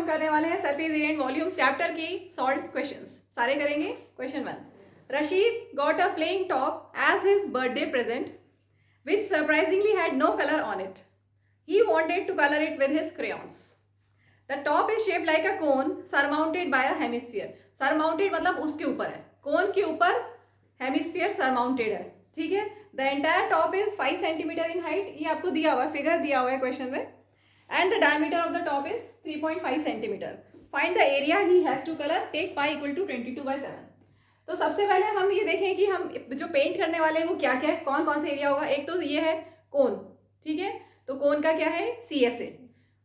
हम करने वाले हैं सल्फेट वॉल्यूम चैप्टर की सॉल्व क्वेश्चंस। सारे करेंगे। Question 1, Rashid got a playing top as his birthday present which surprisingly had no colour on it. He wanted to color it with his crayons. The top is shaped like a cone surmounted by a hemisphere. Surmounted मतलब उसके ऊपर है, cone के ऊपर hemisphere surmounted है, ठीक है. The entire top is 5 centimeter in height. ये आपको दिया हुआ है, फिगर दिया हुआ है क्वेश्चन में. And the diameter of the top is 3.5 centimeter. Find the area he has to color. Take pi equal to 22/7. तो सबसे पहले हम ये देखें कि हम जो पेंट करने वाले हैं वो क्या क्या है, कौन कौन सा एरिया होगा. एक तो ये है कोन, ठीक है. तो कोन का क्या है, CSA.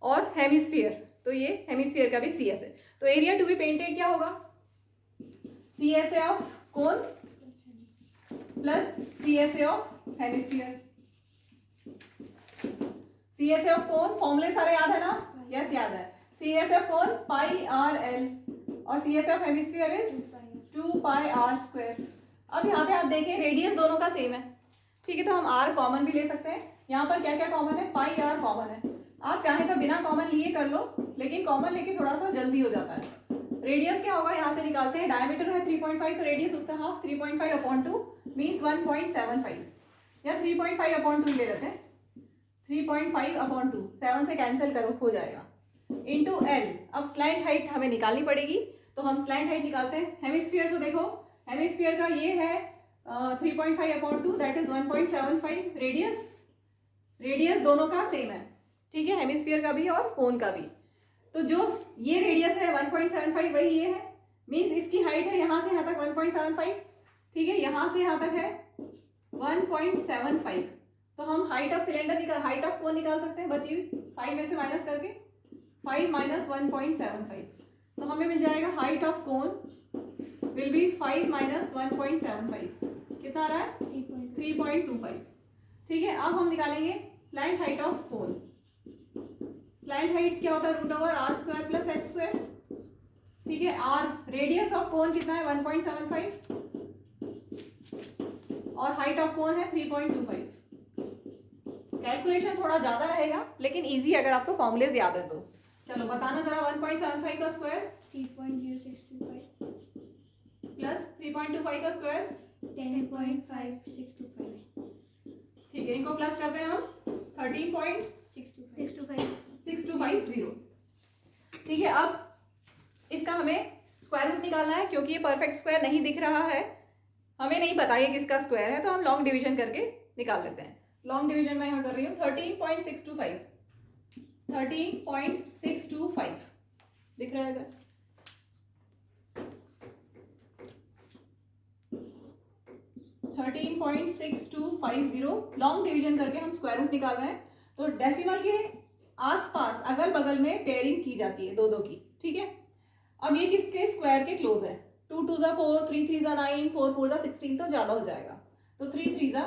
और हेमिस्फीयर, तो ये हेमिस्फीयर का भी CS है. तो एरिया टू बी पेंटेड क्या होगा, CSA of cone plus CSA of hemisphere. CSA of कोन फॉर्मूले सारे याद है ना? यस याद है. CSA of cone pi RL और CSA of hemisphere is 2 pi R square. अब यहाँ पे आप देखें रेडियस दोनों का सेम है, ठीक है. तो हम R कॉमन भी ले सकते हैं. यहाँ पर क्या क्या कॉमन है, पाई R कॉमन है. आप चाहें तो बिना कॉमन लिए कर लो, लेकिन कॉमन लेके थोड़ा सा जल्दी हो जाता है. रेडियस क्या होगा, यहाँ से निकालते हैं. डायमीटर है 3.5, तो रेडियस उसका हाफ 3.5/2 मीन्स 1.75, या 3.5/2 ले लेते हैं. 3.5/2 7 से कैंसिल करो, हो जाएगा. Into L. अब स्लैंट हाइट हमें निकालनी पड़ेगी, तो हम स्लैंट हाइट निकालते हैं. हेमिस्फीयर को देखो, हेमिस्फीयर का ये है 3.5/2 दैट इज 1.75. रेडियस दोनों का सेम है, ठीक है, हेमिस्फीयर का भी और कोन का भी. तो जो ये रेडियस है 1.75 वही ये है, मीन्स इसकी हाइट है यहाँ से यहाँ तक 1.75, ठीक है. यहाँ से यहाँ तक है 1.75. तो हम हाइट ऑफ सिलेंडर निकाल, हाइट ऑफ कोन निकाल सकते हैं बची हुई 5 में से माइनस करके. 5 माइनस 1.75, तो हमें मिल जाएगा height of cone will be 5 minus 1.75. कितना आ रहा है, 3.25, ठीक है. अब हम निकालेंगे slant height of cone. Slant height क्या होता है, √R square plus H square, ठीक है. R रेडियस ऑफ कोन कितना है 1.75 और हाइट ऑफ कोन है 3.25. कैलकुलेशन थोड़ा ज्यादा रहेगा लेकिन इजी अगर आपको फॉर्मूलेज याद है तो. चलो बताना जरा, 1.75 का स्क्वायर 3.0625 प्लस 3.25 का स्क्वायर 10.5625. ठीक है. इनको प्लस करते हैं हम 13.6250, ठीक है. अब इसका हमें स्क्वायर रूट निकालना है, क्योंकि ये परफेक्ट स्क्वायर नहीं दिख रहा है, हमें नहीं पता ये किसका स्क्वायर है, तो हम लॉन्ग डिवीजन करके निकाल लेते हैं. लॉन्ग डिवीजन में यहाँ कर रही हूँ 13.625 दिख रहा है. 13.6250 लॉन्ग डिवीजन करके हम स्क्वायर रूट निकाल रहे हैं. तो डेसिमल के आसपास अगल बगल में पेयरिंग की जाती है, दो की, ठीक है. अब ये किसके स्क्वायर के क्लोज है, 2 2 जा 4, 3 3 जा 9, 4 4 जा 16, तो ज्यादा हो जाएगा. तो 3 3 जा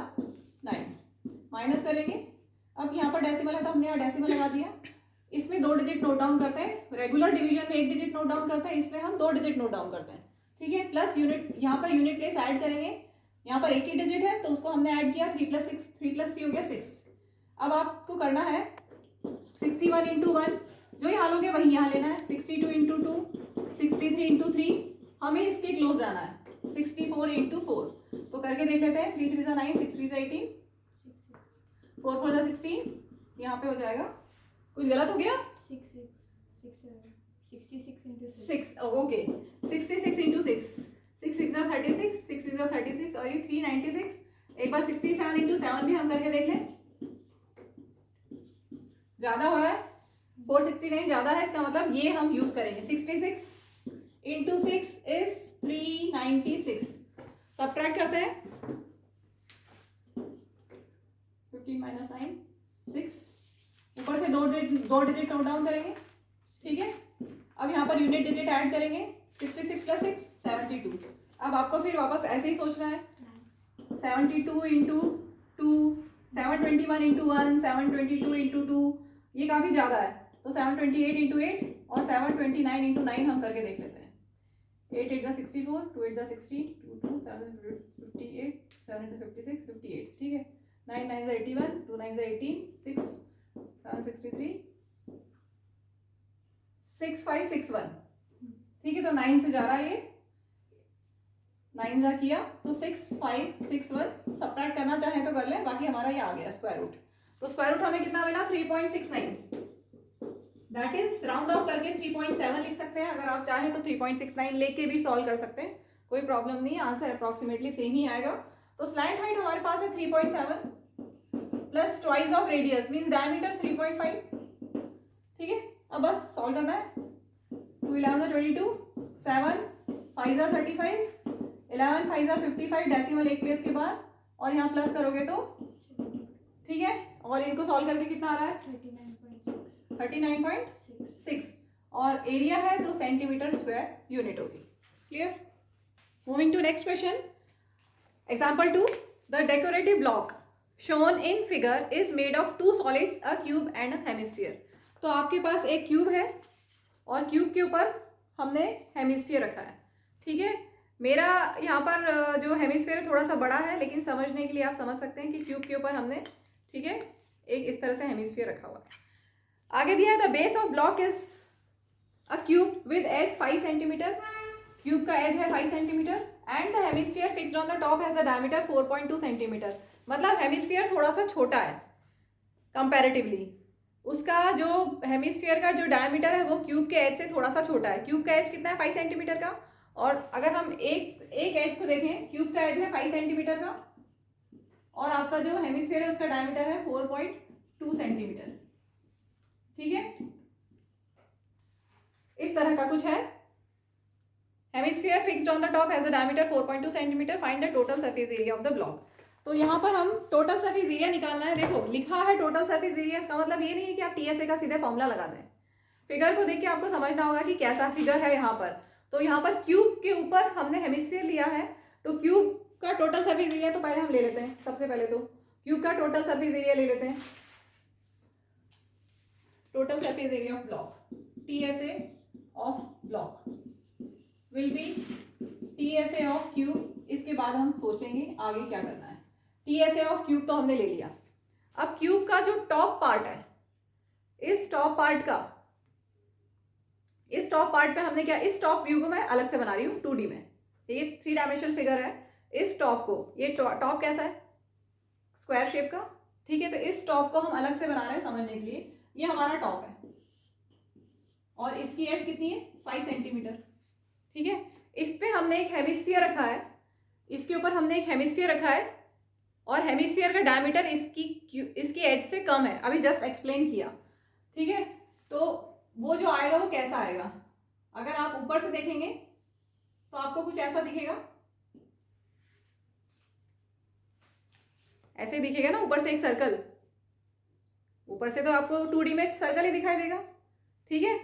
9 माइनस करेंगे. अब यहाँ पर डेसिमल है तो हमने यहाँ डेसिमल लगा दिया. इसमें 2 डिजिट नोट डाउन करते हैं. रेगुलर डिवीजन में 1 डिजिट नोट डाउन करते हैं, इसमें हम 2 डिजिट नोट डाउन करते हैं, ठीक है. प्लस यूनिट, यहाँ पर यूनिट प्लेस ऐड करेंगे. यहाँ पर एक ही डिजिट है तो उसको हमने ऐड किया, 3 + 6, 3 + 3 हो गया 6. अब आपको करना है 61 × 1, जो यहाँ लोगे वही यहाँ लेना है. 62 × 2, 63 × 3, हमें इसके क्लोज जाना है. 64 × 4, तो करके देख लेते हैं. 3 3 जा 9, 6 3 जा 18, 4 4 जा 16, यहाँ पे हो जाएगा. कुछ गलत हो गया, 6 ओके. 66 × 6, 6 6 जा 36, 6 6 जा 36 और ये 396. एक बार 67 × 7 भी हम करके देख लें. ज्यादा हो रहा है, 469 ज्यादा है, इसका मतलब ये हम यूज करेंगे. 66 × 6 इज 396. सबट्रैक्ट करते हैं. 15 - 9 6. ऊपर से 2 डिजिट नोट डाउन करेंगे, ठीक है. अब यहाँ पर यूनिट डिजिट ऐड करेंगे. 66 + 6 72. अब आपको फिर वापस ऐसे ही सोचना है. 72 × 2, 721 × 1, 722 × 2, ये काफ़ी ज़्यादा है. तो 728 × 8 और 729 × 9 हम करके देख लेते हैं. 8 8 जा 64, 2 8 जा 60, 2 2 7 58, 7 8 जा 56, 58, ठीक है. 9 9 जा 81, 2 9 जा 18, 6 7 63, 6561, ठीक है। तो 9 से जा रहा है, ये 9 जा किया तो 6561, सब्ट्रैक्ट करना चाहें तो कर ले, बाकी हमारा ये आ गया स्क्वायर रूट। तो स्क्वायर रूट हमें कितना मिला 3.69, दैट इज राउंड ऑफ करके 3.7 लिख सकते हैं। अगर आप चाहें तो 3.69 लेके भी सॉल्व कर सकते हैं, कोई प्रॉब्लम नहीं है, आंसर अप्रॉक्सीमेटली सेम ही आएगा। तो स्लैंट हाइट हमारे पास है 3.7 plus twice of radius means diameter 3.5, ठीक है। अब बस सॉल्व करना है। 2 11 22, 7 5 35, 11 5 55, डेसिमल एक प्लेस के बाद, और यहाँ प्लस करोगे तो, ठीक है। और इनको सॉल्व करके कितना आ रहा है 39.6, और एरिया है तो सेंटीमीटर स्क्वायर यूनिट होगी। Clear. Moving to next question, example 2, the decorative block shown in figure is made of 2 solids, a cube and a hemisphere. तो आपके पास एक क्यूब है और क्यूब के ऊपर हमने हेमिस्फीयर रखा है, ठीक है। मेरा यहाँ पर जो हेमिस्फीयर थोड़ा सा बड़ा है, लेकिन समझने के लिए आप समझ सकते हैं कि क्यूब के ऊपर हमने, ठीक है, एक इस तरह से हेमिस्फीयर रखा हुआ है। आगे दिया है the base of block is a cube with edge 5 centimetre, cube का एज है 5 centimetre, and the hemisphere fixed on the top has a diameter 4.2 centimetre. मतलब हेमिस्फीयर थोड़ा सा छोटा है कंपैरेटिवली, उसका जो हेमिस्फीयर का जो डायमीटर है वो क्यूब के एज से थोड़ा सा छोटा है। क्यूब का एज कितना है 5 सेंटीमीटर का, और अगर हम एक एज को देखें, क्यूब का एज है 5 सेंटीमीटर का, और आपका जो हेमिस्फीयर है उसका डायमीटर है 4.2 सेंटीमीटर, ठीक है। इस तरह का कुछ है। Hemisphere fixed on the top has a diameter 4.2 centimetre, find the total surface area of the block. तो यहाँ पर हम टोटल सरफेस एरिया निकालना है। देखो लिखा है टोटल सरफेस एरिया, इसका मतलब ये नहीं है कि आप टीएसए का सीधे फॉर्मूला लगा दें। फिगर को देख के आपको समझना होगा कि कैसा फिगर है यहाँ पर। तो यहाँ पर क्यूब के ऊपर हमने हेमिस्फीयर लिया है, तो क्यूब का टोटल सरफेस एरिया तो पहले हम ले लेते हैं। सबसे पहले तो क्यूब का टोटल सरफेस एरिया ले लेते हैं। Total surface area of block, TSA of block will be TSA of cube. इसके बाद हम सोचेंगे आगे क्या करना है। टीएसए ऑफ क्यूब तो हमने ले लिया। अब क्यूब का जो टॉप पार्ट है, इस टॉप पार्ट पे हमने क्या, इस टॉप व्यू को मैं अलग से बना रही हूँ 2D में, ये 3 डायमेंशनल फिगर है। इस टॉप को, ये टॉप कैसा है, स्क्वायर शेप का, ठीक है। तो इस टॉप को हम अलग से बना रहे हैं समझने के लिए। ये हमारा टॉप है और इसकी एज कितनी है 5 सेंटीमीटर, ठीक है। इस पे हमने एक हेमिस्फीयर रखा है, इसके ऊपर हमने एक हेमिस्फीयर रखा है, और हेमिस्फीयर का डायमीटर इसकी एज से कम है, अभी जस्ट एक्सप्लेन किया, ठीक है। तो वो जो आएगा वो कैसा आएगा, अगर आप ऊपर से देखेंगे तो आपको कुछ ऐसा दिखेगा, ऐसे दिखेगा ना, ऊपर से एक सर्कल, ऊपर से तो आपको 2D में सर्कल ही दिखाई देगा, ठीक है।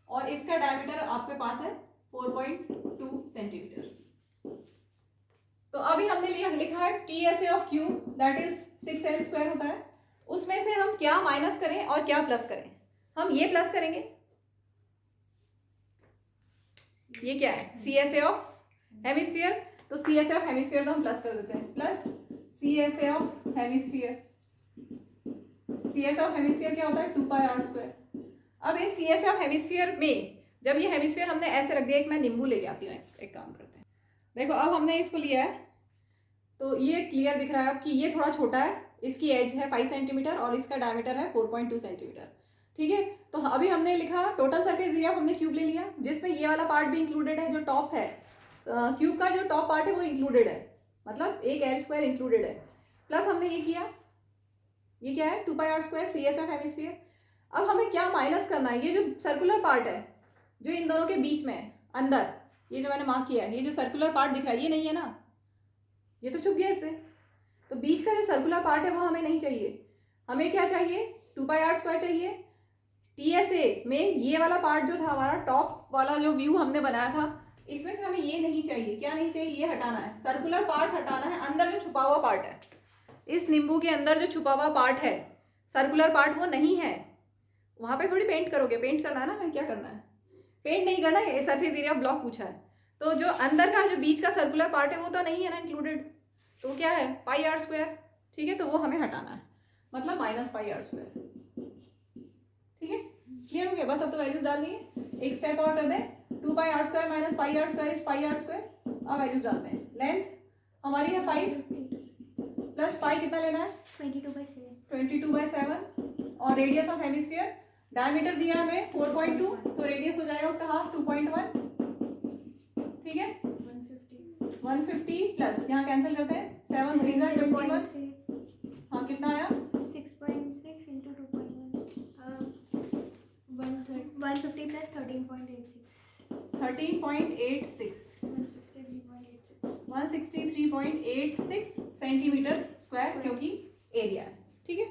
और इसका डायमीटर आपके पास है 4.2 सेंटीमीटर। तो अभी हमने लिखा है TSA of cube that is 6L square होता है। उसमें से हम क्या माइनस करें और क्या प्लस करें। हम ये प्लस करेंगे, ये क्या है सीएसए ऑफ हेमिस्फीयर, तो सीएसए ऑफ हेमिस्फीयर तो हम प्लस कर देते हैं, plus CSA of hemisphere. CSA of hemisphere क्या होता है 2πr स्क्वायर। अब इस सीएसए ऑफ हेमिस्फीयर में जब ये हेमिस्फीयर हमने ऐसे रख दिया, एक मैं नींबू लेके आती हूँ, एक काम करते हैं। देखो अब हमने इसको लिया है तो ये क्लियर दिख रहा है अब कि ये थोड़ा छोटा है, इसकी एज है 5 सेंटीमीटर और इसका डायमीटर है 4.2 सेंटीमीटर, ठीक है। तो अभी हमने लिखा टोटल सरफेस एरिया, हमने क्यूब ले लिया जिसमें ये वाला पार्ट भी इंक्लूडेड है, जो टॉप है क्यूब का जो टॉप पार्ट है वो इंक्लूडेड है, मतलब एक L स्क्वायर इंक्लूडेड है, प्लस हमने ये किया, ये क्या है 2πr square CS of hemisphere. अब हमें क्या माइनस करना है, ये जो सर्कुलर पार्ट है जो इन दोनों के बीच में है अंदर, ये जो मैंने मार्क किया है, ये जो सर्कुलर पार्ट दिख रहा है ये नहीं है ना, ये तो छुप गया इससे। तो बीच का जो सर्कुलर पार्ट है वो हमें नहीं चाहिए, हमें क्या चाहिए 2πr स्क्वायर चाहिए। टीएसए में ये वाला पार्ट जो था हमारा टॉप वाला जो व्यू हमने बनाया था, इसमें से हमें ये नहीं चाहिए, क्या नहीं चाहिए, ये हटाना है, सर्कुलर पार्ट हटाना है। अंदर जो छुपा हुआ पार्ट है, इस नींबू के अंदर जो छुपा हुआ पार्ट है सर्कुलर पार्ट वो नहीं है, वहाँ पे थोड़ी पेंट करोगे, पेंट करना है ना, हमें क्या करना है, पेंट नहीं करना है, सरफेस एरिया ऑफ ब्लॉक पूछा है। तो जो अंदर का जो बीच का सर्कुलर पार्ट है वो तो नहीं है ना इंक्लूडेड, तो क्या है πr स्क्वायर, ठीक है। तो वो हमें हटाना है, मतलब -πr स्क्वायर, ठीक है। क्लियर। बस अब तो वैल्यूज डालनी है। एक स्टेप और कर दें, 2 pi are square minus pi are square is pi are square. अब वैल्यूज डालते हैं। लेंथ हमारी है 5 प्लस पाई कितना लेना है 22/7 और रेडियस ऑफ हेमिस्फीयर डायमीटर दिया है हमें 4.2 तो रेडियस हो जाएगा उसका हाफ 2.1। ठीक है 150 प्लस यहाँ कैंसिल करते हैं 7 3 जा 21। हाँ कितना आया 6.6 into 2.1 150 plus 13.86 163.86 सेंटीमीटर स्क्वायर क्योंकि एरिया है। ठीक है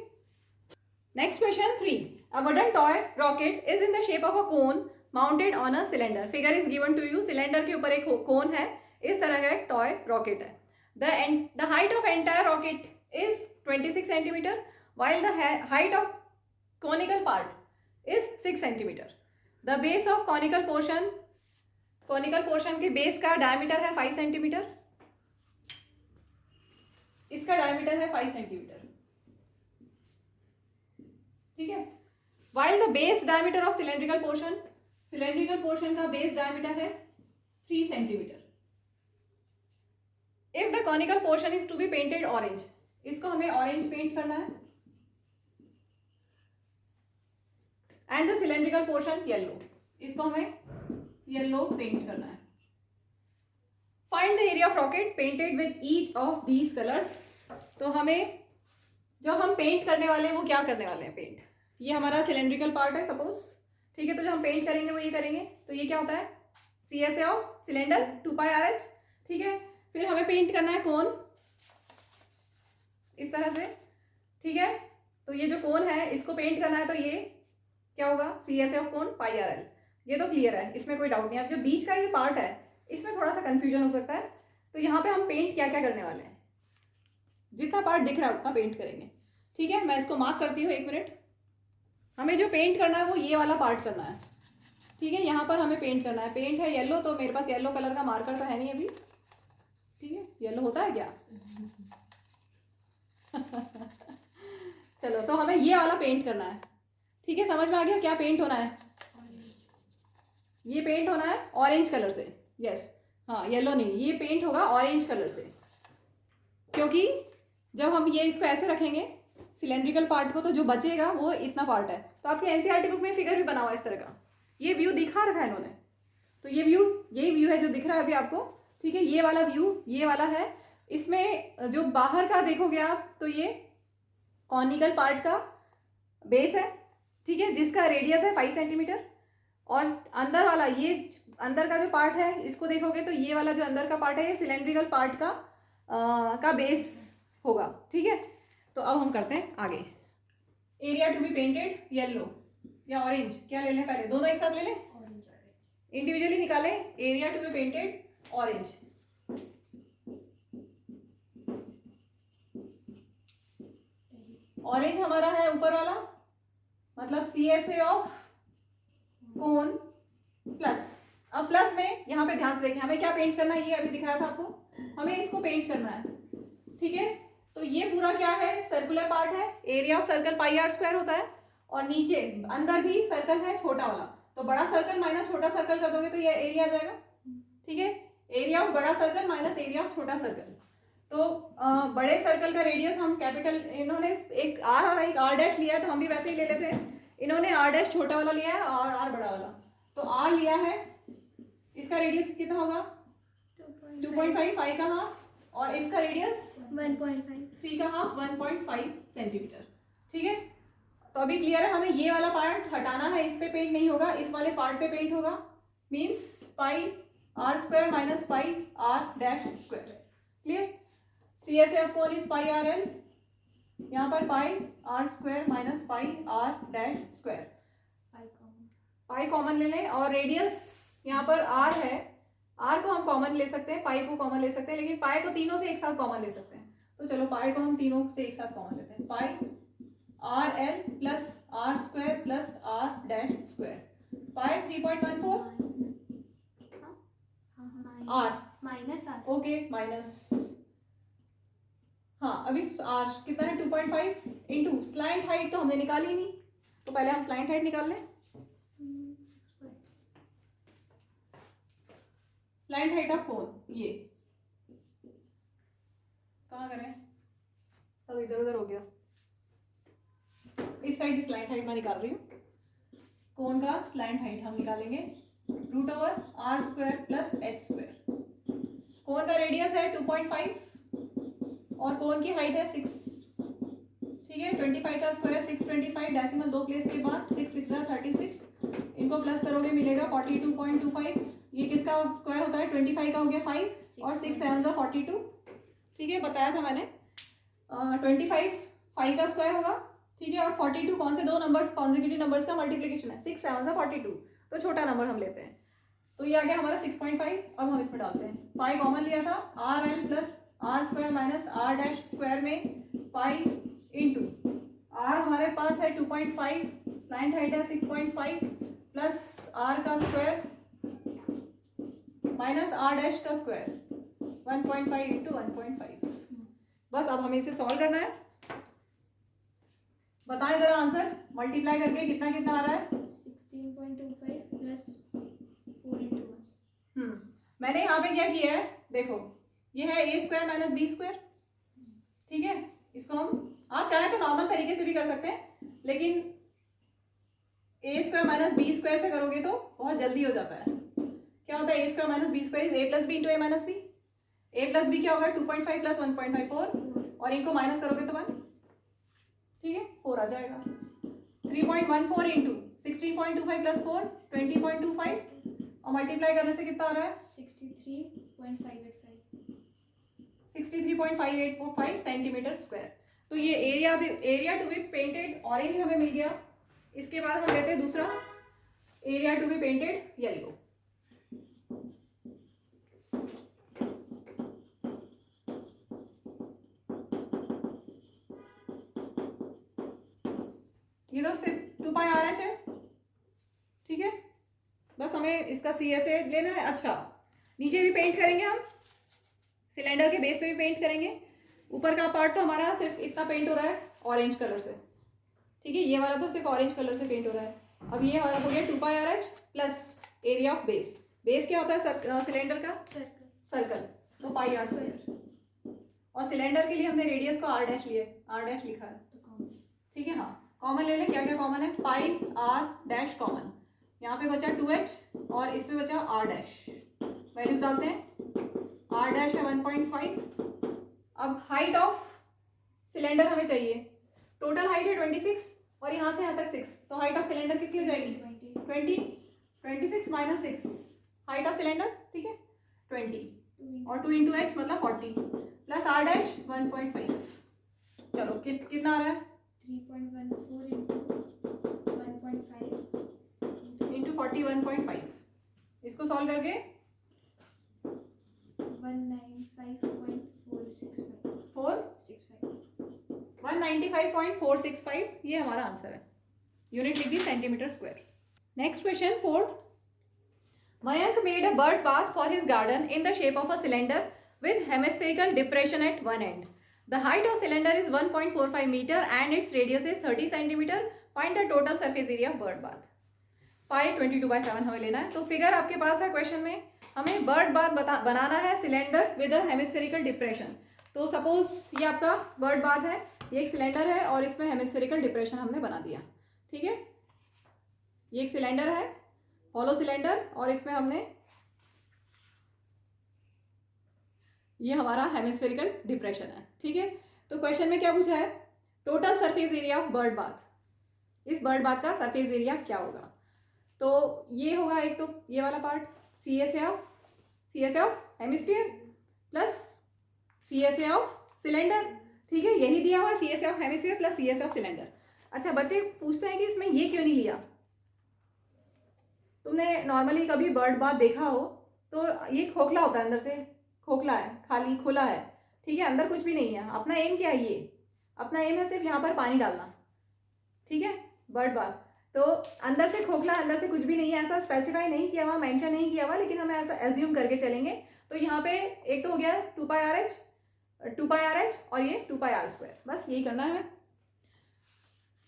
next question 3 a wooden toy rocket is in the shape of a cone mounted on a cylinder. Figure is given to you. Cylinder के ऊपर एक कोन है, इस तरह का एक टॉय रॉकेट है। The height of entire rocket is 26 centimetre while the height of conical part is 6 centimetre. The base of conical portion के बेस का डायमीटर है 5 सेंटीमीटर। इसका डायमीटर है 5 सेंटीमीटर। ठीक है while the base diameter of cylindrical portion का base diameter है 3 centimetre. if the conical portion is to be painted orange, इसको हमें ऑरेंज पेंट करना है and the cylindrical portion yellow, इसको हमें येलो पेंट करना है। Find the area of rocket painted with each of these colours. तो हमें जो हम पेंट करने वाले हैं वो क्या करने वाले हैं पेंट। ये हमारा सिलेंड्रिकल पार्ट है सपोज। ठीक है तो जो हम पेंट करेंगे वो ये करेंगे तो ये क्या होता है CSA of cylinder 2 pi RH। ठीक है फिर हमें पेंट करना है कोन इस तरह से। ठीक है तो ये जो कोन है इसको पेंट करना है तो ये क्या होगा CSA of cone pi RL। ये तो क्लियर है, इसमें कोई डाउट नहीं है। अब जो बीच का ये पार्ट है इसमें थोड़ा सा कंफ्यूजन हो सकता है। तो यहाँ पे हम पेंट क्या क्या करने वाले हैं, जितना पार्ट दिख रहा है उतना पेंट करेंगे। ठीक है मैं इसको मार्क करती हूँ 1 मिनट। हमें जो पेंट करना है वो ये वाला पार्ट करना है। ठीक है यहाँ पर हमें पेंट करना है। पेंट है येलो तो मेरे पास येलो कलर का मार्कर तो है नहीं अभी। ठीक है येलो होता है क्या चलो तो हमें ये वाला पेंट करना है। ठीक है समझ में आ गया क्या पेंट होना है। ये पेंट होना है ऑरेंज कलर से। यस हाँ येलो नहीं, ये पेंट होगा ऑरेंज कलर से क्योंकि जब हम ये इसको ऐसे रखेंगे सिलेंड्रिकल पार्ट को तो जो बचेगा वो इतना पार्ट है। तो आपकी एनसीईआरटी बुक में फिगर भी बना हुआ है इस तरह का। ये व्यू दिखा रखा है इन्होंने। तो ये व्यू यही व्यू है जो दिख रहा है अभी आपको। ठीक है ये वाला व्यू ये वाला है। इसमें जो बाहर का देखोगे आप तो ये कॉनिकल पार्ट का बेस है। ठीक है जिसका रेडियस है 5 सेंटीमीटर और अंदर वाला ये अंदर का जो पार्ट है इसको देखोगे तो ये वाला जो अंदर का पार्ट है ये सिलेंड्रिकल पार्ट का बेस होगा। ठीक है तो अब हम करते हैं आगे। Area to be painted yellow या ऑरेंज क्या ले लें पहले, दोनों एक साथ ले लें इंडिविजुअली निकालें। Area to be painted orange. Orange हमारा है ऊपर वाला मतलब CSA ऑफ कोन प्लस। अब प्लस में यहाँ पे ध्यान से देखें हमें क्या पेंट करना है, ये अभी दिखाया था आपको। हमें इसको पेंट करना है। ठीक है तो ये पूरा क्या है सर्कुलर पार्ट है। Area of circle pi are square होता है और नीचे अंदर भी सर्कल है छोटा वाला। तो बड़ा सर्कल माइनस छोटा सर्कल कर दोगे तो ये एरिया आ जाएगा। ठीक है एरिया ऑफ बड़ा सर्कल माइनस एरिया ऑफ छोटा सर्कल। तो बड़े सर्कल का रेडियस हम कैपिटल, इन्होंने एक R और एक R' लिया है तो हम भी वैसे ही ले लेते हैं। इन्होंने R' छोटा वाला लिया है और R बड़ा वाला। तो R लिया है, इसका रेडियस कितना होगा 2.5 5 का हाफ और इसका रेडियस 1.5 3 का हाफ 1.5 सेंटीमीटर। ठीक है तो अभी क्लियर है। हमें ये वाला पार्ट हटाना है, इस पे पेंट नहीं होगा, इस वाले पार्ट पे पेंट होगा। Means pi R square minus pi R' square. Clear CSA of cone is pi RL। यहाँ पर पाई R स्क्वायर माइनस पाई R' स्क्वायर। पाई कॉमन ले लें और रेडियस यहाँ पर R है। R को हम कॉमन ले सकते हैं, पाई को कॉमन ले सकते हैं, लेकिन पाई को तीनों से एक साथ कॉमन ले सकते हैं। तो चलो पाई को हम तीनों से एक साथ कॉमन लेते हैं। Pi RL plus R square plus R' square. Pi 3.14 R minus okay minus हाँ अभी R कितना है 2.5 इंटू स्लैंट हाइट तो हमने निकाली नहीं तो पहले हम स्लैंट हाइट निकाल लें। स्लैंट हाइट ऑफ कोन, ये कहाँ करें, सब इधर उधर हो गया। इस साइड स्लैंट हाइट मैं निकाल रही हूँ, कोन का स्लैंट हाइट हम निकालेंगे √r² प्लस h²। कोन का रेडियस है 2.5 और कोन की हाइट है 6, ठीक है। 25 का स्क्वायर 625, डेसिमल 2 प्लेस के बाद 6 6 36, इनको प्लस करोगे मिलेगा 42.25। ये किसका स्क्वायर होता है, 25 का हो गया 5 और 6 7 42, ठीक है, बताया था मैंने। 25 5 का स्क्वायर होगा, ठीक है, और 42 कौन से दो नंबर्स कॉन्जिक्यूटिव नंबर्स का मल्टीप्लिकेशन है, 6 7 42, तो छोटा नंबर हम लेते हैं, तो ये आ गया हमारा 6.5। अब हम इसमें डालते हैं, पाई कॉमन लिया था, RL plus r² minus r' में पाई इंटू r हमारे पास है 2.5, स्लैंट हाइट है 6.5 प्लस r का स्क्वायर माइनस r' का स्क्वायर 1.5 इंटू 1.5। बस अब हमें इसे सॉल्व करना है। बताएं जरा आंसर, मल्टीप्लाई करके कितना कितना आ रहा है, 16.25 प्लस 4 into 1। मैंने यहाँ पे क्या किया है, देखो ये है a² माइनस b², ठीक है। इसको हम, आप चाहें तो नॉर्मल तरीके से भी कर सकते हैं, लेकिन a² माइनस b² से करोगे तो बहुत जल्दी हो जाता है। क्या होता है, a² minus b² is a plus B into a minus B. a plus B क्या होगा, 2.5 प्लस 1.5 4, और इनको माइनस करोगे तो 1, ठीक है, 4 आ जाएगा। 3.14 इंटू 16.25 प्लस 4 20.25, और मल्टीप्लाई करने से कितना आ रहा है, 63.585 सेंटीमीटर स्क्वायर। तो ये area to be painted orange हमें मिल गया। इसके बाद हम लेते हैं दूसरा, area to be painted yellow. ये तो सिर्फ 2πRH है, ठीक है, बस हमें इसका CSA लेना है। अच्छा, नीचे भी पेंट करेंगे हम, सिलेंडर के बेस पे भी पेंट करेंगे। ऊपर का पार्ट तो हमारा सिर्फ इतना पेंट हो रहा है ऑरेंज कलर से, ठीक है, ये वाला तो सिर्फ ऑरेंज कलर से पेंट हो रहा है। अब ये वाला हो गया 2πRH plus area of base. Base क्या होता है सिलेंडर का, सर्कल, तो πr²। और सिलेंडर के लिए हमने रेडियस को r' लिए, r' लिखा है, ठीक है। हाँ, कॉमन ले लें, क्या क्या कॉमन है, पाई r' कॉमन, यहाँ पे बचा 2h और इसमें बचा r'। वैल्यूज डालते हैं, r' है 1.5। अब हाइट ऑफ सिलेंडर हमें चाहिए, टोटल हाइट है 26 और यहाँ से यहाँ तक 6, तो हाइट ऑफ सिलेंडर कितनी हो जाएगी, 26 माइनस 6, हाइट ऑफ सिलेंडर, ठीक है, 20 और 2 इंटू h मतलब 40 प्लस r' 1.5। चलो कितना आ रहा है, 3.14 इंटू 40 1.5। इसको सॉल्व करके 195.465, ये हमारा आंसर है। यूनिट लिख दी centimetre square. Next question, fourth. Mayank made a bird bath for his garden in the shape of a cylinder with hemispherical depression at one end. The height of cylinder is 1.45 meter and its radius is 30 centimeter. Find the total surface area of bird bath. पाई 22/7 हमें लेना है। तो figure आपके पास है question में, हमें bird bath बनाना है cylinder with a hemispherical depression. तो सपोज ये आपका बर्ड बाथ है, ये एक सिलेंडर है और इसमें हेमिस्फेरिकल डिप्रेशन हमने बना दिया, ठीक है। ये एक सिलेंडर है, हॉलो सिलेंडर, और इसमें हमने, ये हमारा हेमिस्फेरिकल डिप्रेशन है, ठीक है। तो क्वेश्चन में क्या पूछा है, total surface area of bird bath. इस बर्ड बाथ का सरफेस एरिया क्या होगा, तो ये होगा एक तो ये वाला part, CSA of hemisphere plus CSA of cylinder, ठीक है, यही दिया हुआ CSA of hemisphere plus CSA of cylinder. अच्छा, बच्चे पूछते हैं कि इसमें ये क्यों नहीं लिया। तुमने नॉर्मली कभी बर्ड बाथ देखा हो तो ये खोखला होता है, अंदर से खोखला है, खाली खुला है, ठीक है, अंदर कुछ भी नहीं है। अपना एम क्या है, ये अपना एम है सिर्फ यहाँ पर पानी डालना, ठीक है, बर्ड बाथ। तो अंदर से खोखला, अंदर से कुछ भी नहीं है, ऐसा स्पेसिफाई नहीं किया हुआ, मेंशन नहीं किया हुआ, लेकिन हमें ऐसा एज्यूम करके चलेंगे। तो यहाँ पे एक तो हो गया 2πRH और ये 2πr², बस यही करना है हमें।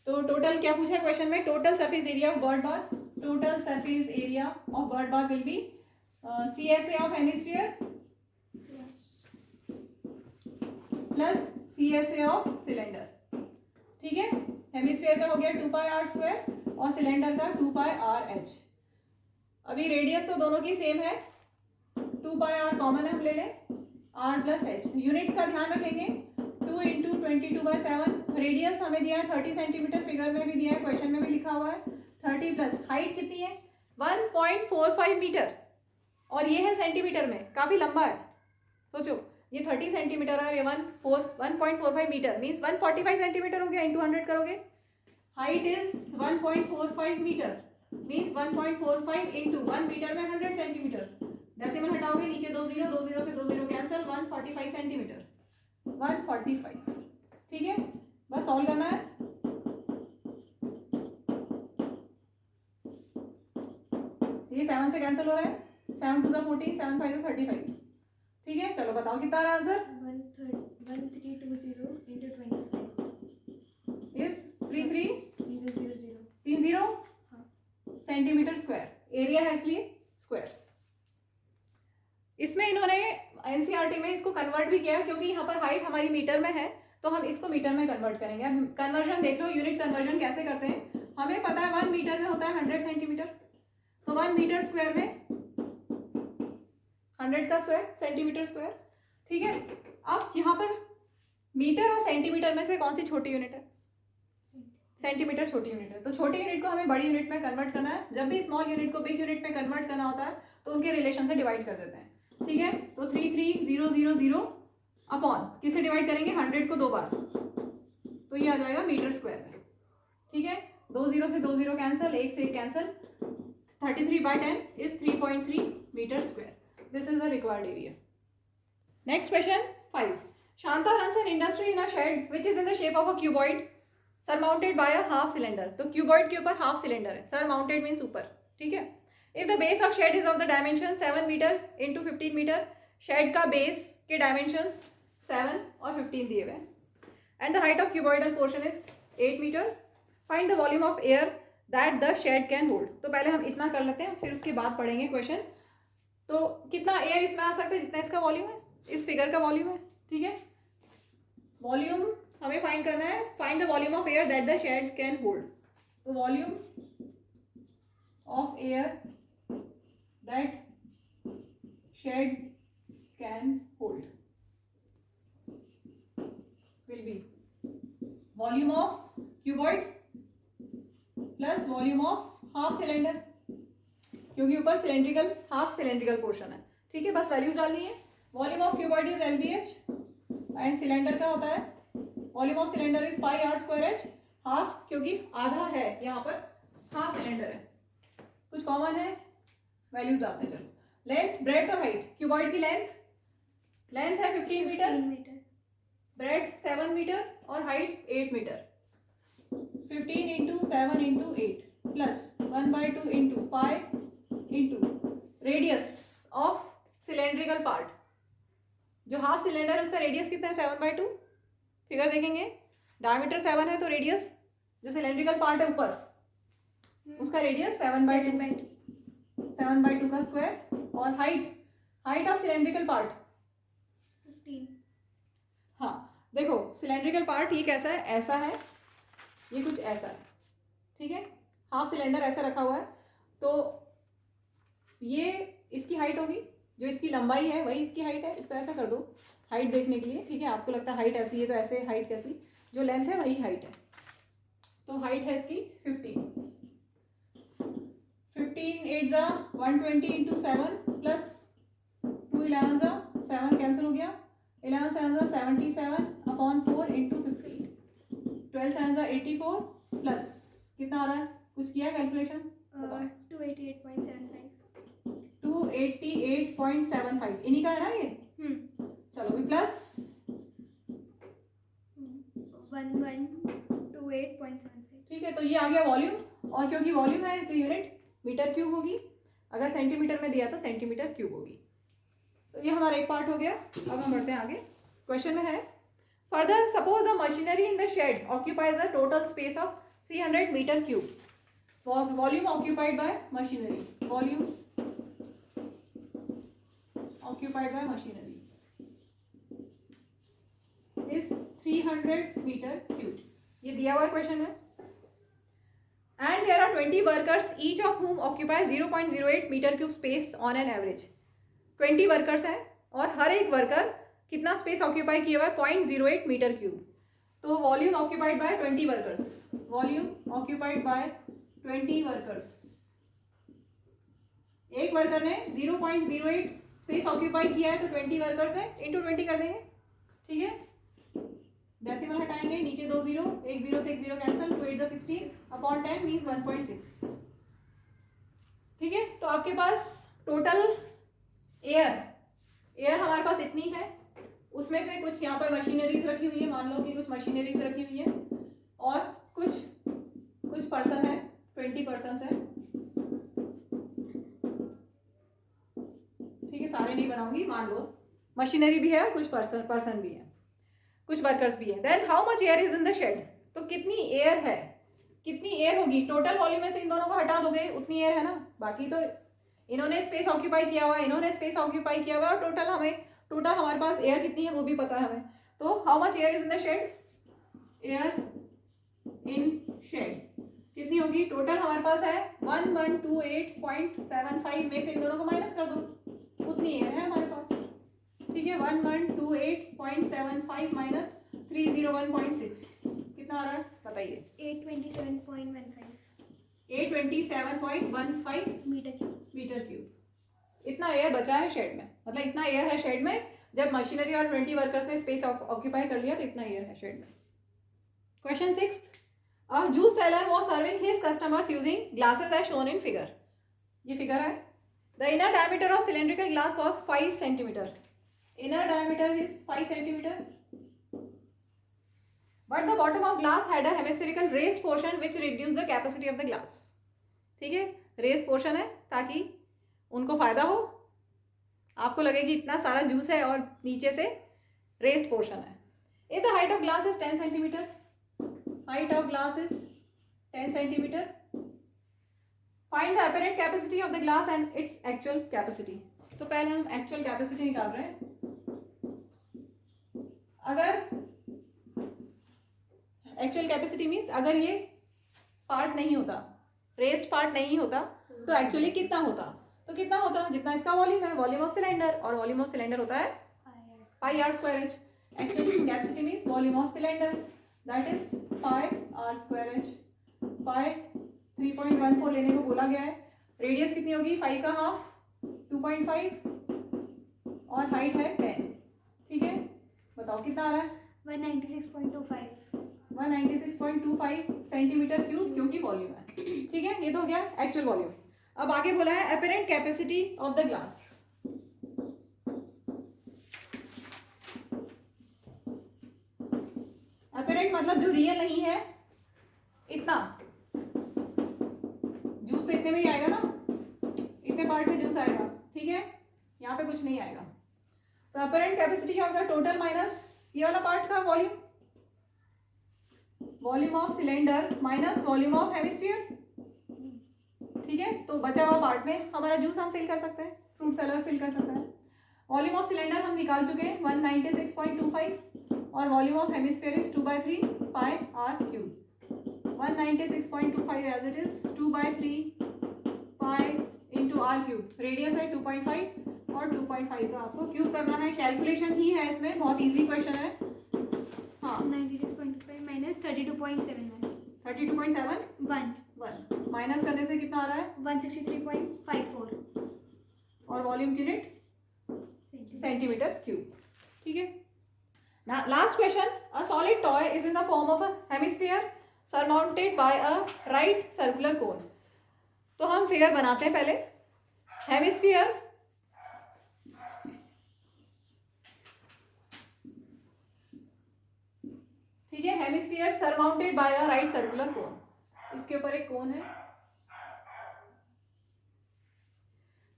तो टोटल क्या पूछा है क्वेश्चन में, total surface area of bird bath, total surface area of bird bath will be CSA of hemisphere plus CSA of cylinder, ठीक है। हेमिस्फीयर का हो गया 2πr² और सिलेंडर का 2πrh। अभी रेडियस तो दोनों की सेम है, 2πr कॉमन है, हम ले लें r प्लस h। यूनिट्स का ध्यान रखेंगे, 2 × 22/7। रेडियस हमें दिया है 30 सेंटीमीटर, फिगर में भी दिया है, क्वेश्चन में भी लिखा हुआ है 30 प्लस। हाइट कितनी है 1.45 मीटर और ये है सेंटीमीटर में, काफ़ी लंबा है। सोचो ये 30 सेंटीमीटर है और ये 1.45 मीटर मीन्स 145 सेंटीमीटर हो गया, इंटू 100 करोगे। Height is 1.45 metre means 1.45 into 1 metre में 100 सेंटीमीटर। डेसिमल हटाओगे, नीचे 2 0, 2 0 से 2 0 कैंसिल, 145 सेंटीमीटर, 145, ठीक है। बस सॉल्व करना है। ये 7 से कैंसिल हो रहा है, 7 2 14, 7 5 35, ठीक है। चलो बताओ कितना आ रहा है answer. 1320 into 25 is 3300 000। Centimetre square. Area है इसलिए स्क्वायर। इसमें इन्होंने एनसीईआरटी में इसको कन्वर्ट भी किया, क्योंकि यहाँ पर हाइट हमारी मीटर में है तो हम इसको मीटर में कन्वर्ट करेंगे। अब कन्वर्जन देख लो, यूनिट कन्वर्जन कैसे करते हैं। हमें पता है 1 मीटर में होता है 100 सेंटीमीटर, तो 1 मीटर स्क्वायर में 100 का स्क्वायर सेंटीमीटर स्क्वायर, ठीक है। अब यहाँ पर मीटर और सेंटीमीटर में से कौन सी छोटी यूनिट है, सेंटीमीटर छोटी यूनिट है। तो छोटी यूनिट को हमें बड़ी यूनिट में कन्वर्ट करना है। जब भी स्मॉल यूनिट को बिग यूनिट में कन्वर्ट करना होता है तो उनके रिलेशन से डिवाइड कर देते हैं, ठीक है। तो 33000 अपॉन किससे डिवाइड करेंगे, 100 को 2 बार, तो ये आ जाएगा मीटर स्क्वायर में, ठीक है। 2 0 से 2 0 कैंसिल, 1 से 1 cancel, 33/10 is 3.3 metre square. This is the required area. Next question 5। Shanta runs an industry in a shed which is in the shape of a cuboid surmounted by a half cylinder. तो cuboid के ऊपर half cylinder है, surmounted means ऊपर, ठीक है। If the base of shed is of the dimension 7 metre into 15 metre, shed का base के dimensions 7 और 15 दिए हुए हैं, and the height of cuboidal portion is 8 metre, find the volume of air that the shed can hold. तो पहले हम इतना कर लेते हैं, फिर उसके बाद पढ़ेंगे क्वेश्चन। तो कितना एयर इसमें आ सकता है, जितना इसका वॉल्यूम है, इस फिगर का वॉल्यूम है, ठीक है। वॉल्यूम हमें फाइंड करना है, find the volume of air that the shed can hold. तो volume of air that shed can hold will be volume of cuboid plus volume of half cylinder, क्योंकि ऊपर सिलेंड्रिकल हाफ सिलेंड्रिकल पोर्शन है, ठीक है। बस values डालनी है। Volume of cuboid is LBH and cylinder का होता है volume of cylinder is πr²h, half क्योंकि आधा है, यहाँ पर हाफ सिलेंडर है। कुछ कॉमन है, वैल्यूज डालते हैं। चलो लेंथ, ब्रेड्थ और हाइट। क्यूबॉइड की लेंथ है 15 मीटर, ब्रेड्थ 7 मीटर और height 8 metre. 15 into 7 into 8 plus 1/2 into pi into radius of cylindrical part. जो हाफ सिलेंडर है उसका रेडियस कितना है, 7/2। फिगर देखेंगे, डायमीटर 7 है तो रेडियस जो सिलेंड्रिकल पार्ट है ऊपर उसका रेडियस 7/2 का स्क्वायर। और हाइट ऑफ सिलेंड्रिकल पार्ट 15। हाँ देखो सिलेंड्रिकल पार्ट ये कैसा है, ऐसा है, ये कुछ ऐसा है, ठीक है। हाफ सिलेंडर ऐसा रखा हुआ है, तो ये इसकी हाइट होगी, जो इसकी लंबाई है वही इसकी हाइट है। इसको ऐसा कर दो हाइट देखने के लिए, ठीक है। आपको लगता है हाइट ऐसी है तो ऐसे हाइट कैसी, जो लेंथ है वही हाइट है। तो हाइट है इसकी 15 8 जा 120 इंटू 7 प्लस 2 11 जा 7 कैंसिल हो गया, 11 7 जा 77 अपॉन 4 इंटू 15, 12 7 जा 84 प्लस कितना आ रहा है, कुछ किया कैलकुलेशन, 288.75 इन्हीं का है ना ये। चलो भी प्लस 1128.75, ठीक है। तो ये आ गया वॉल्यूम, और क्योंकि वॉल्यूम है इसलिए यूनिट मीटर क्यूब होगी, अगर सेंटीमीटर में दिया तो सेंटीमीटर क्यूब होगी। तो ये हमारा एक पार्ट हो गया। अब हम बढ़ते हैं आगे। क्वेश्चन में है further suppose the machinery in the shed occupies the total space of 300 metre cube. Volume occupied by machinery, volume occupied by machinery is 300 meter cube. ये दिया हुआ क्वेश्चन है. And there are 20 workers, each of whom occupies 0.08 meter cube space on an average. 20 workers हैं और हर एक worker कितना space occupy किया हुआ है? 0.08 मीटर क्यूब. तो volume occupied bye 20 workers. Volume occupied bye 20 workers. एक वर्कर ने 0.08 स्पेस ऑक्यूपाई किया है तो 20 वर्कर्स है, इंटू 20 कर देंगे. ठीक है, डेसिमल हटाएंगे, नीचे 2 0, एक 0 से एक 0 कैंसिल, 2 8 16 अपॉन 10 मीन्स 1.6. ठीक है, तो आपके पास टोटल एयर हमारे पास इतनी है, उसमें से कुछ यहाँ पर मशीनरीज रखी हुई है, मान लो कि कुछ मशीनरीज रखी हुई है और कुछ पर्सन है, 20 पर्सन है. ठीक है, सारे नहीं बनाऊंगी, मान लो मशीनरी भी है और कुछ पर्सन भी है, कुछ वर्कर्स भी है. Then how much air is in the shed. तो कितनी एयर है, कितनी एयर होगी? टोटल वॉल्यूम में से इन दोनों को हटा दोगे उतनी एयर है ना, बाकी तो इन्होंने स्पेस ऑक्यूपाई किया हुआ है, इन्होंने स्पेस ऑक्यूपाई किया हुआ है, और टोटल हमारे पास एयर कितनी है वो भी पता है हमें. तो how much air is in the shed. Air in shed कितनी होगी? टोटल हमारे पास है 1128.75 में से इन दोनों को माइनस कर दो, उतनी एयर है हमारे पास. ठीक है, 1128.75 माइनस 301.6 कितना आ रहा है बताइए? 827.15 827.15 मीटर क्यूब. इतना एयर बचा है शेड में, मतलब इतना एयर है शेड में. जब मशीनरी और 20 वर्कर्स ने स्पेस ऑक्यूपाई कर लिया तो इतना एयर है शेड में. Question 6. A juice seller was serving his customers using glasses as shown in figure. ये फिगर है. The inner diameter of cylindrical glass was 5 centimeter. Inner diameter is 5 centimeter. But the bottom of glass had a hemispherical raised portion which reduced the capacity of the glass. ठीक है, raised portion है ताकि उनको फायदा हो. आपको लगे कि इतना सारा जूस है और नीचे से raised portion है. If the height of glass is 10 centimeter, height of glass is 10 centimeter. Find the apparent capacity of the glass and its actual capacity. तो पहले हम actual capacity निकाल रहे हैं. अगर एक्चुअल कैपेसिटी मीन्स अगर ये पार्ट नहीं होता, रेस्ड पार्ट नहीं होता, तो एक्चुअली कितना होता? तो कितना होता? जितना इसका वॉल्यूम है, वॉल्यूम ऑफ सिलेंडर, और वॉल्यूम ऑफ सिलेंडर होता है pi are square H. Actually capacity means volume of cylinder, that is pi are square H. Pi 3.14 लेने को बोला गया है. रेडियस कितनी होगी? 5 का हाफ 2.5 और हाइट है 10. ठीक है, बताओ कितना आ रहा है? 196.25 सेंटीमीटर क्यूब, क्योंकि वॉल्यूम है. ठीक है, ये तो हो गया एक्चुअल वॉल्यूम. अब आगे बोला है apparent capacity of the glass. Apparent मतलब जो रियल नहीं है, इतना जूस तो इतने में ही आएगा ना, इतने पार्ट में जूस आएगा. ठीक है, यहाँ पे कुछ नहीं आएगा. तो अपेरेंट कैपेसिटी क्या होगा? टोटल माइनस ये वाला पार्ट का volume, volume of cylinder minus volume of hemisphere. ठीक है, तो बचा हुआ पार्ट में हमारा जूस हम फिल कर सकते हैं, फ्रूट सेलर फिल कर सकता है. वॉल्यूम ऑफ सिलेंडर हम निकाल चुके हैं 196.25 और volume of hemisphere is 2/3 pi r cube. 196.25 as it is 2/3 pi into r cube. Radius है 2.5 और 2.5 का आपको क्यूब करना है. कैलकुलेशन ही है इसमें, बहुत इजी क्वेश्चन है. हाँ, 96.5 माइनस 32.71 32.7 1 माइनस करने से कितना आ रहा है? 163.54 और वॉल्यूम यूनिट सेंटीमीटर क्यूब. ठीक है, last question. A solid toy is in the form of a hemisphere surmounted by a right circular cone. तो हम फिगर बनाते हैं पहले. हेमिस्फीयर ठीक है, hemisphere surmounted by a right circular cone. इसके ऊपर एक कोन है.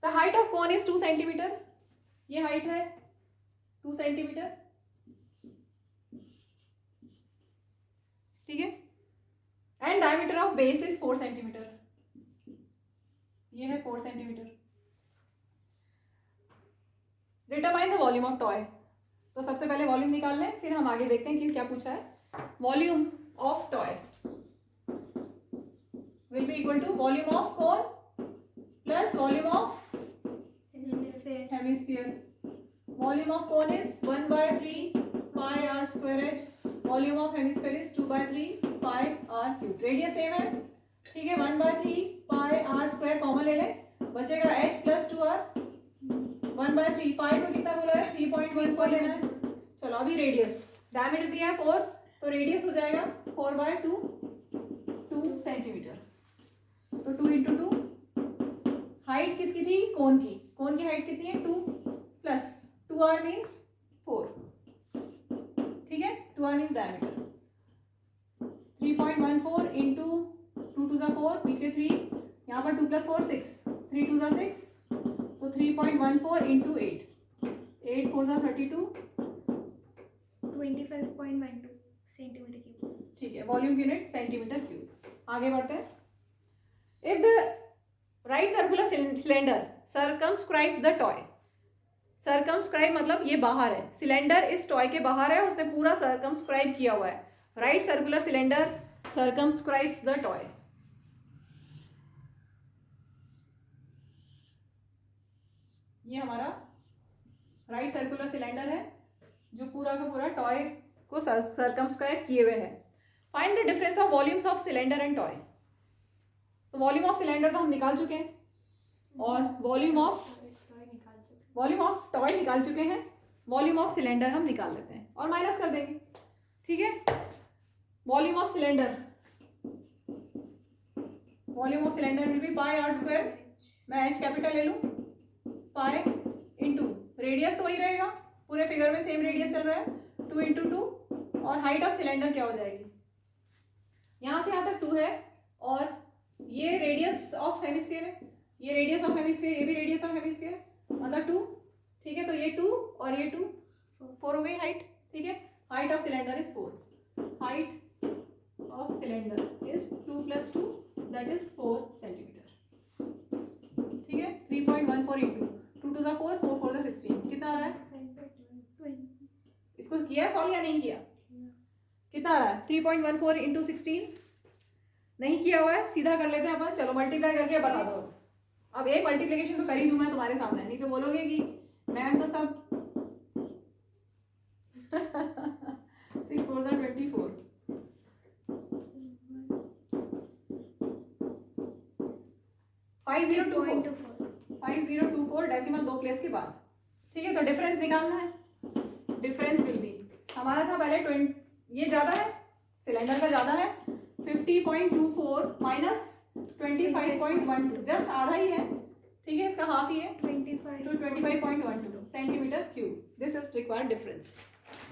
The height of cone is 2 centimetre. ये हाइट है 2 सेंटीमीटर. ठीक है, and diameter of base is 4 centimetre. ये है 4 centimetre. Determine the volume of toy. तो सबसे पहले वॉल्यूम निकाल लें, फिर हम आगे देखते हैं कि क्या पूछा है। Volume of toy will be equal to volume of cone plus volume of Hemisphere. Hemisphere. Volume of cone is 1/3 pi are square H, volume of hemisphere is 2/3 pi r cube. Radius same है, ठीक है। 1/3 pi are square common ले लें, बचेगा h plus 2r। 1/3 पाई को कितना बोला है, 3.14 लेना है। चलो अभी रेडियस, डायमीटर दिया है 4, तो रेडियस हो जाएगा 4/2 2 सेंटीमीटर। तो 2 × 2। हाइट किसकी थी, कोन की। कोन की हाइट कितनी है, 2 प्लस 2r मीन्स 4, ठीक है। 2r means diameter. 3.14 इंटू 2 2 4, पीछे 3, यहाँ पर 2 + 4 6, 3 2 6, तो 3.14 इंटू 8, 8 4 32, 25.12 centimeter cube. ठीक है। Volume unit centimetre cube. आगे बढ़ते हैं। If the right circular cylinder circumscribes the toy. Circumscribe मतलब ये बाहर है, सिलेंडर इस टॉय के बाहर है, उसने पूरा सर्कमस्क्राइब किया हुआ है। Right circular cylinder circumscribes the toy. ये हमारा राइट सर्कुलर सिलेंडर है जो पूरा का पूरा टॉय को सर्कमस्क्राइब किए हुए है। Find the difference of volumes of cylinder and toy. तो वॉल्यूम ऑफ सिलेंडर तो हम निकाल चुके हैं और वॉल्यूम ऑफ टॉय निकाल चुके हैं। वॉल्यूम ऑफ सिलेंडर हम निकाल लेते हैं और माइनस कर देंगे, ठीक है। Volume of cylinder will be pi are square. मैं h कैपिटल ले लूँ, पाई इंटू रेडियस तो वही रहेगा, पूरे फिगर में सेम रेडियस चल रहा है, 2 × 2। और हाइट ऑफ सिलेंडर क्या हो जाएगी, यहाँ से यहाँ तक 2 है और ये रेडियस ऑफ हेमिस्फीयर है, ये रेडियस ऑफ हेमिस्फीयर, ये भी रेडियस ऑफ हेमिस्फीयर, मतलब 2, ठीक है। तो ये 2 और ये 2, 4 हो गई हाइट, ठीक है। Height of cylinder is 4, height of cylinder is 2 + 2 that is 4 centimetre, ठीक है। 3.14 इंटू 2 2 4, 4 4 16, कितना आ रहा है। इसको किया सॉल्व या नहीं किया, कितना आ रहा है 3.14 इंटू 16। नहीं किया हुआ है, सीधा कर लेते हैं अपन। चलो मल्टीप्लाई करके बता दो। अब एक मल्टीप्लिकेशन तो कर ही दूं मैं तुम्हारे सामने, नहीं तो बोलोगे कि मैम तो सब 6 4 24, 5024 डेसिमल 2 प्लेस के बाद, ठीक है। तो डिफरेंस निकालना है। डिफरेंस विल बी, हमारा था पहले 20, ये ज़्यादा है, सिलेंडर का ज़्यादा है, 50.24 माइनस 25.12, जस्ट आधा ही है, ठीक है। इसका हाफ ही है, 25. तो 25.12 centimetre cube. This is required difference.